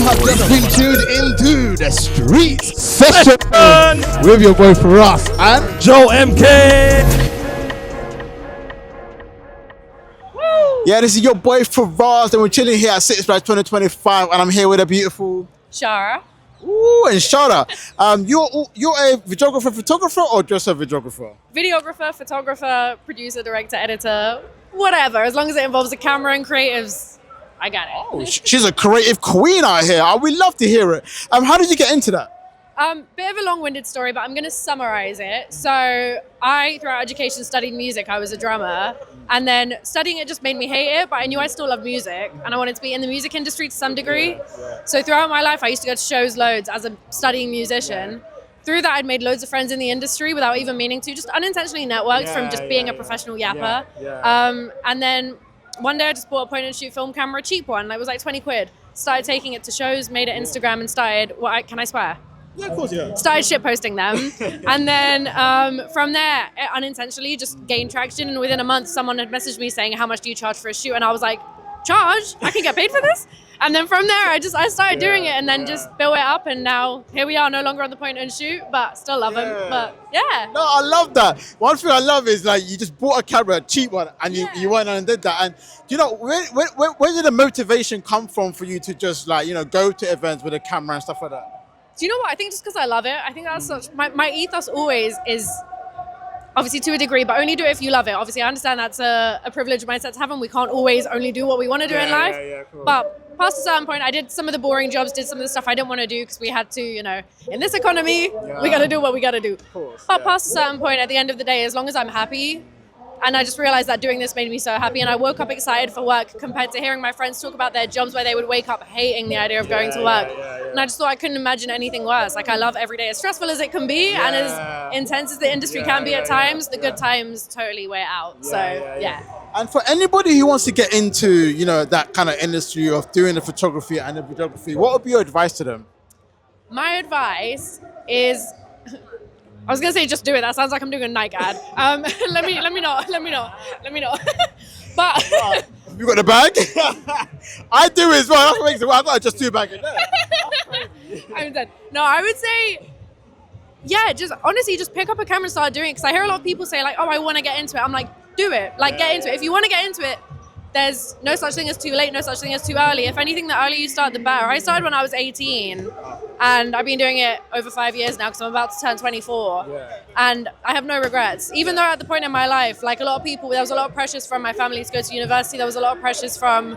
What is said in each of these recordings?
have just been tuned into the Streets Session with your boy Firahs and Joe MK. Yeah, this is your boy Firahs, and we're chilling here at Six Flags 2025, and I'm here with a beautiful Sara. Ooh, and Sara. You're a videographer, photographer, or just a videographer? Videographer, photographer, producer, director, editor, whatever. As long as it involves a camera and creatives, I got it. Oh, she's a creative queen out here. We'd love to hear it. How did you get into that? Bit of a long-winded story, but I'm going to summarize it. So I, throughout education, studied music. I was a drummer. And then studying it just made me hate it, but I knew I still loved music. And I wanted to be in the music industry to some degree. So throughout my life, I used to go to shows loads as a studying musician. Through that, I'd made loads of friends in the industry without even meaning to, just unintentionally networked from just being a professional yapper. And then one day I just bought a point and shoot film camera, a cheap one. It was like 20 quid. Started taking it to shows, made it Instagram, and started, can I swear? Yeah, of course, yeah. Started shit posting them. And then from there, it unintentionally just gained traction. And within a month, someone had messaged me saying, how much do you charge for a shoot? And I was like, charge? I can get paid for this? And then from there, I started doing it and then just built it up. And now here we are, no longer on the point and shoot, but still love them. But yeah. No, I love that. One thing I love is like you just bought a camera, a cheap one, and you went on and did that. And you know, where did the motivation come from for you to just like, go to events with a camera and stuff like that? Do you know what? I think just because I love it. I think that's my ethos always is, obviously to a degree, but only do it if you love it. Obviously, I understand that's a privileged mindset to have, and we can't always only do what we want to do in life. Cool. But past a certain point, I did some of the boring jobs, did some of the stuff I didn't want to do because we had to, in this economy, we got to do what we got to do. Of course, but past a certain point, at the end of the day, as long as I'm happy, and I just realized that doing this made me so happy, and I woke up excited for work compared to hearing my friends talk about their jobs where they would wake up hating the idea of going to work. And I just thought I couldn't imagine anything worse. Like, I love every day, as stressful as it can be and as intense as the industry can be at times, the good times totally weigh out. And for anybody who wants to get into, that kind of industry of doing the photography and the videography, what would be your advice to them? My advice is, I was gonna say just do it. That sounds like I'm doing a Nike ad. Let me not. But you got the bag? I do as well. That's what makes it. I got just 2 bags in there. I'm done. No, I would say, just honestly, just pick up a camera and start doing it. Because I hear a lot of people say like, oh, I want to get into it. I'm like, do it. Like, get into it. If you want to get into it, there's no such thing as too late, no such thing as too early. If anything, the earlier you start, the better. I started when I was 18, and I've been doing it over 5 years now because I'm about to turn 24. And I have no regrets. Even though at the point in my life, like a lot of people, there was a lot of pressures from my family to go to university. There was a lot of pressures from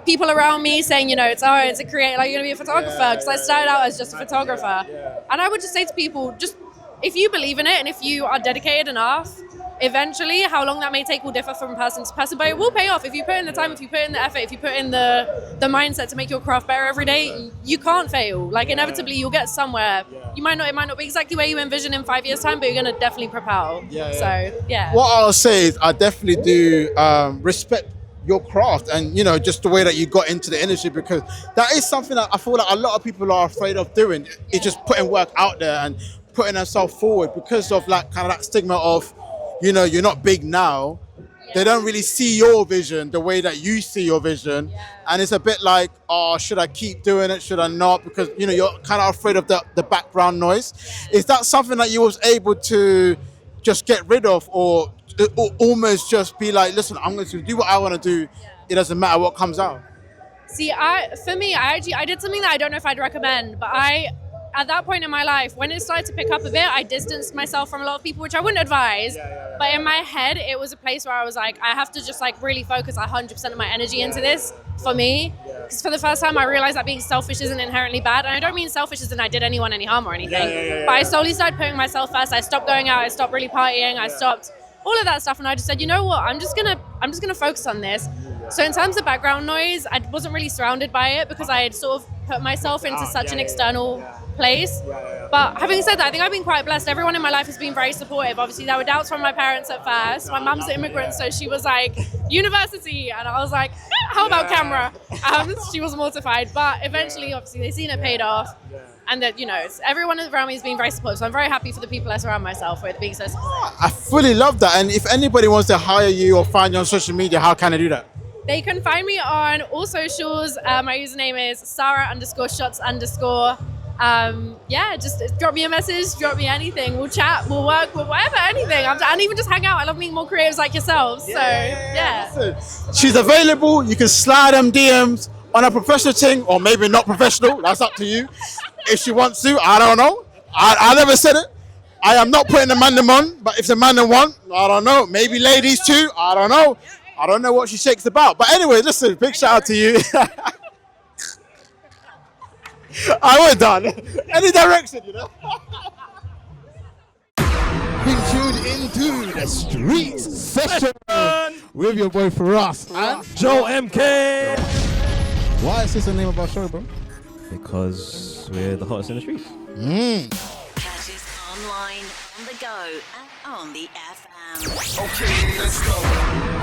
people around me saying, it's a creator, like you're gonna be a photographer. Because I started out as just a photographer. And I would just say to people, just if you believe in it and if you are dedicated enough, eventually, how long that may take will differ from person to person, but it will pay off. If you put in the time, if you put in the effort, if you put in the mindset to make your craft better every day, you can't fail. Like, inevitably, you'll get somewhere. It might not be exactly where you envision in 5 years' time, but you're going to definitely propel. What I'll say is I definitely do respect your craft and, just the way that you got into the industry, because that is something that I feel like a lot of people are afraid of doing. It's just putting work out there and putting themselves forward because of like kind of that stigma of, you're not big now. They don't really see your vision the way that you see your vision. And it's a bit like, oh, should I keep doing it? Should I not? Because, you're kind of afraid of the background noise. Is that something that you was able to just get rid of or almost just be like, listen, I'm going to do what I want to do. It doesn't matter what comes out. See, for me, I did something that I don't know if I'd recommend, but at that point in my life, when it started to pick up a bit, I distanced myself from a lot of people, which I wouldn't advise. But in my head, it was a place where I was like, I have to just like really focus 100% of my energy into this for me. Because for the first time, I realized that being selfish isn't inherently bad. And I don't mean selfish as in I did anyone any harm or anything. But I slowly started putting myself first. I stopped going out. I stopped really partying. I stopped all of that stuff. And I just said, you know what? I'm just gonna focus on this. So in terms of background noise, I wasn't really surrounded by it because I had sort of put myself into such an external place. But having said that, I think I've been quite blessed. Everyone in my life has been very supportive. Obviously, there were doubts from my parents at first. My mum's an immigrant, so she was like, university. And I was like, how about camera? She was mortified. But eventually, obviously, they've seen it paid off. And that, everyone around me has been very supportive. So I'm very happy for the people I surround myself with being so supportive. I fully love that. And if anybody wants to hire you or find you on social media, how can I do that? They can find me on all socials. My username is Sara_Shots_. Yeah, just drop me a message, drop me anything. We'll chat, we'll work, whatever, anything. And even just hang out. I love meeting more creatives like yourselves. So, yeah. Listen, she's available. You can slide them DMs on a professional thing, or maybe not professional. That's up to you. If she wants to, I don't know. I never said it. I am not putting the man them on, but if the man them want, I don't know. Maybe ladies too. I don't know. I don't know what she shakes about. But anyway, listen, big shout out to you. We're done. Any direction, you know. Being tuned into the Streets Session with your boy Firahs and Joe MK. why is this the name of our show, bro? Because we're the hottest in the streets. Catch us online, on the go, and on the FM. Okay, let's go.